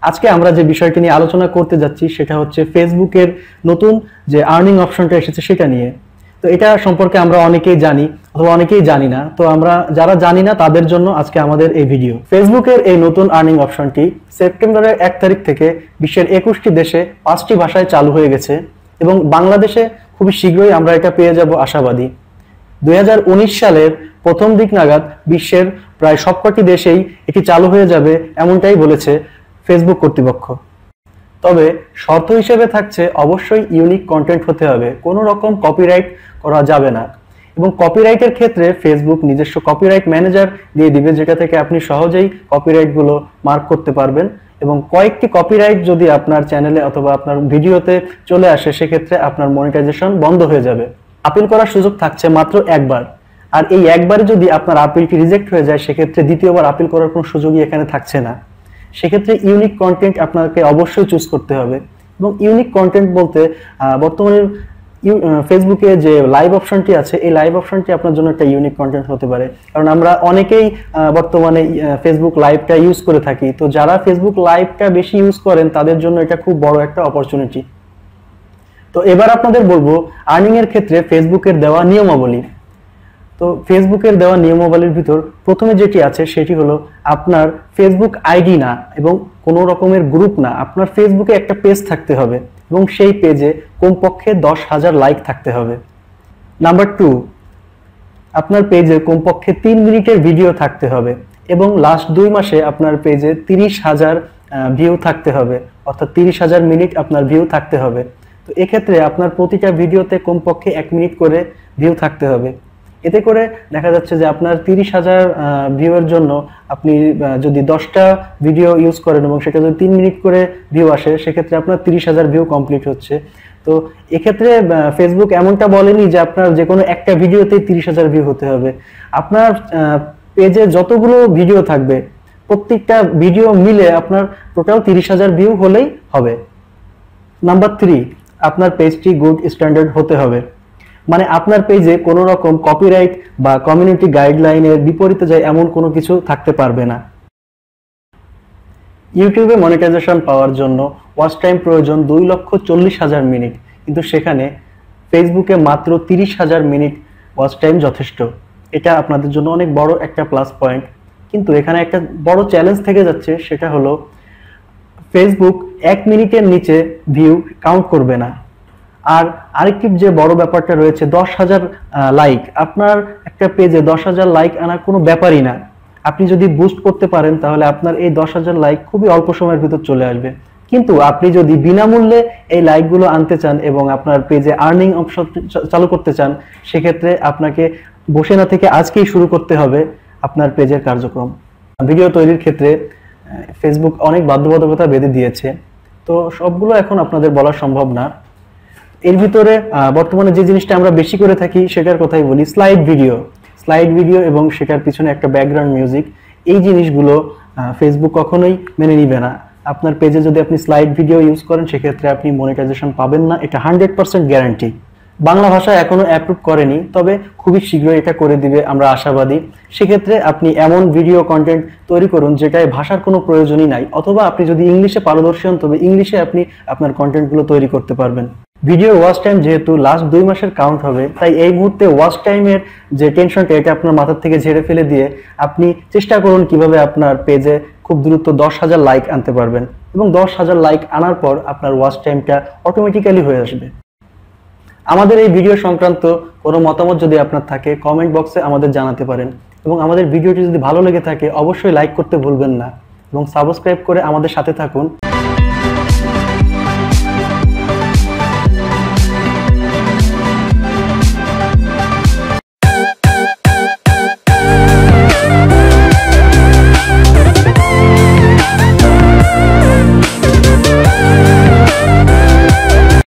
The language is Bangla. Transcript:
আজকে আমরা যে বিষয়টি নিয়ে আলোচনা করতে যাচ্ছি সেটা হচ্ছে ফেসবুকের নতুন যে আর্নিং অপশনটা এসেছে সেটা নিয়ে। তো এটা সম্পর্কে আমরা অনেকেই জানি অথবা অনেকেই জানি না। তো আমরা যারা জানি না তাদের জন্য আজকে আমাদের এই ভিডিও। ফেসবুকের এই নতুন আর্নিং অপশনটি সেপ্টেম্বরের 1 তারিখ থেকে বিশ্বের 21টি দেশে 5টি ভাষায় চালু হয়ে গেছে এবং বাংলাদেশে খুবই শীঘ্রই আমরা এটা পেয়ে যাব আশাবাদী। 2019 সালের প্রথম দিক নাগাদ বিশ্বের প্রায় সবকটি দেশেই এটি চালু হয়ে যাবে এমনটাই বলেছে ফেসবুক কর্তৃপক্ষ। তবে শর্ত হিসেবে থাকছে অবশ্যই ইউনিক কন্টেন্ট হতে হবে, কোনো রকম কপিরাইট করা যাবে না। এবং কপিরাইটের ক্ষেত্রে ফেসবুক নিজস্ব কপিরাইট ম্যানেজার দিয়ে দিবে, যেটা থেকে আপনি সহজেই কপিরাইটগুলো মার্ক করতে পারবেন। এবং কয়েকটি কপিরাইট যদি আপনার চ্যানেলে অথবা আপনার ভিডিওতে চলে আসে সেক্ষেত্রে আপনার মনিটাইজেশন বন্ধ হয়ে যাবে। আপিল করার সুযোগ থাকছে মাত্র একবার, আর এই একবারে যদি আপনার আপিলটি রিজেক্ট হয়ে যায় সেক্ষেত্রে দ্বিতীয়বার আপিল করার কোনো সুযোগই এখানে থাকছে না। সেক্ষেত্রে ইউনিক কন্টেন্ট আপনাকে অবশ্যই চুজ করতে হবে। এবং ইউনিক কন্টেন্ট বলতে বর্তমানে ফেসবুকে যে লাইভ অপশনটি আছে এই লাইভ অপশনটি আপনার জন্য একটা ইউনিক কন্টেন্ট হতে পারে, কারণ আমরা অনেকেই বর্তমানে ফেসবুক লাইভটা ইউজ করে থাকি। তো যারা ফেসবুক লাইভটা বেশি ইউজ করেন তাদের জন্য এটা খুব বড় একটা অপরচুনিটি। তো এবার আপনাদের বলবো আর্নিং এর ক্ষেত্রে ফেসবুকের দেওয়া নিয়মাবলী। তো ফেসবুকের দেওয়া নিয়মাবলীর ভিতর প্রথমে যেটি আছে সেটি হলো আপনার ফেসবুক আইডি না এবং কোনো রকমের গ্রুপ না, আপনার ফেসবুকে একটা পেজ থাকতে হবে এবং সেই পেজে কমপক্ষে 10,000 লাইক থাকতে হবে। নাম্বার 2, আপনার পেজে কমপক্ষে 3 মিনিটের ভিডিও থাকতে হবে এবং লাস্ট 2 মাসে আপনার পেজে 30,000 ভিউ থাকতে হবে, অর্থাৎ 30,000 মিনিট আপনার ভিউ থাকতে হবে। তো এক্ষেত্রে আপনার প্রতিটা ভিডিওতে কমপক্ষে 1 মিনিট করে ভিউ থাকতে হবে। এতে করে দেখা যাচ্ছে যে আপনার 30,000 ভিউয়ের জন্য আপনি যদি 10টা ভিডিও ইউজ করেন এবং সেটা যদি 3 মিনিট করে ভিউ আসে সেক্ষেত্রে আপনার 30,000 ভিউ কমপ্লিট হচ্ছে। তো এক্ষেত্রে ফেসবুক এমনটা বলেনি যে আপনার যে কোনো একটা ভিডিওতেই 30,000 ভিউ হতে হবে। আপনার পেজে যতগুলো ভিডিও থাকবে প্রত্যেকটা ভিডিও মিলে আপনার টোটাল 30,000 ভিউ হলেই হবে। নাম্বার 3, আপনার পেজটি গুড স্ট্যান্ডার্ড হতে হবে, মানে আপনার পেজে কোনো রকম কপিরাইট বা কমিউনিটি গাইডলাইনের বিপরীতে যায় এমন কোনো কিছু থাকতে পারবে না। ইউটিউবে মনিটাইজেশন পাওয়ার জন্য ওয়াচ টাইম প্রয়োজন 2,40,000 মিনিট, কিন্তু সেখানে ফেসবুকে মাত্র 30,000 মিনিট ওয়াচ টাইম যথেষ্ট। এটা আপনাদের জন্য অনেক বড় একটা প্লাস পয়েন্ট। কিন্তু এখানে একটা বড় চ্যালেঞ্জ থেকে যাচ্ছে, সেটা হলো ফেসবুক 1 মিনিটের নিচে ভিউ কাউন্ট করবে না। আর আরেকটি যে বড় ব্যাপারটা রয়েছে 10,000 লাইক, আপনার একটা পেজে 10,000 লাইক আনা কোনো ব্যাপারই না। আপনি যদি বুস্ট করতে পারেন তাহলে আপনার এই 10,000 লাইক খুবই অল্প সময়ের ভিতর চলে আসবে। কিন্তু আপনি যদি বিনামূল্যে এই লাইকগুলো আনতে চান এবং আপনার পেজে আর্নিং অপশন চালু করতে চান সেক্ষেত্রে আপনাকে বসে না থেকে আজকেই শুরু করতে হবে আপনার পেজের কার্যক্রম। ভিডিও তৈরির ক্ষেত্রে ফেসবুক অনেক বাধ্যবাধকতা বেঁধে দিয়েছে, তো সবগুলো এখন আপনাদের বলা সম্ভব না। এর ভিতরে বর্তমানে যে জিনিসটা আমরা বেশি করে থাকি সেটার কথাই বলি, স্লাইড ভিডিও এবং সেটার পিছনে একটা ব্যাকগ্রাউন্ড মিউজিক। এই জিনিসগুলো ফেসবুক কখনোই মেনে নিবে না। আপনার পেজে যদি আপনি স্লাইড ভিডিও ইউজ করেন সেক্ষেত্রে আপনি মনিটাইজেশন পাবেন না, এটা 100% গ্যারান্টি। বাংলা ভাষা এখনো অ্যাপ্রুভ করেনি, তবে খুবই শীঘ্রই এটা করে দিবে, আমরা আশাবাদী। সেক্ষেত্রে আপনি এমন ভিডিও কন্টেন্ট তৈরি করুন যেটায় ভাষার কোনো প্রয়োজনই নাই, অথবা আপনি যদি ইংলিশে পারদর্শী হন তবে ইংলিশে আপনি আপনার কন্টেন্টগুলো তৈরি করতে পারবেন। ভিডিও ওয়াচ টাইম যেহেতু লাস্ট 2 মাসের কাউন্ট হবে, তাই এই মুহূর্তে ওয়াচ টাইমের যে টেনশনটা এটা আপনার মাথার থেকে ঝেড়ে ফেলে দিয়ে আপনি চেষ্টা করুন কিভাবে আপনার পেজে খুব দ্রুত 10,000 লাইক আনতে পারবেন এবং 10,000 লাইক আনার পর আপনার ওয়াচ টাইমটা অটোমেটিক্যালি হয়ে আসবে। আমাদের এই ভিডিও সংক্রান্ত কোনো মতামত যদি আপনার থাকে কমেন্ট বক্সে আমাদের জানাতে পারেন এবং আমাদের ভিডিওটি যদি ভালো লেগে থাকে অবশ্যই লাইক করতে ভুলবেন না এবং সাবস্ক্রাইব করে আমাদের সাথে থাকুন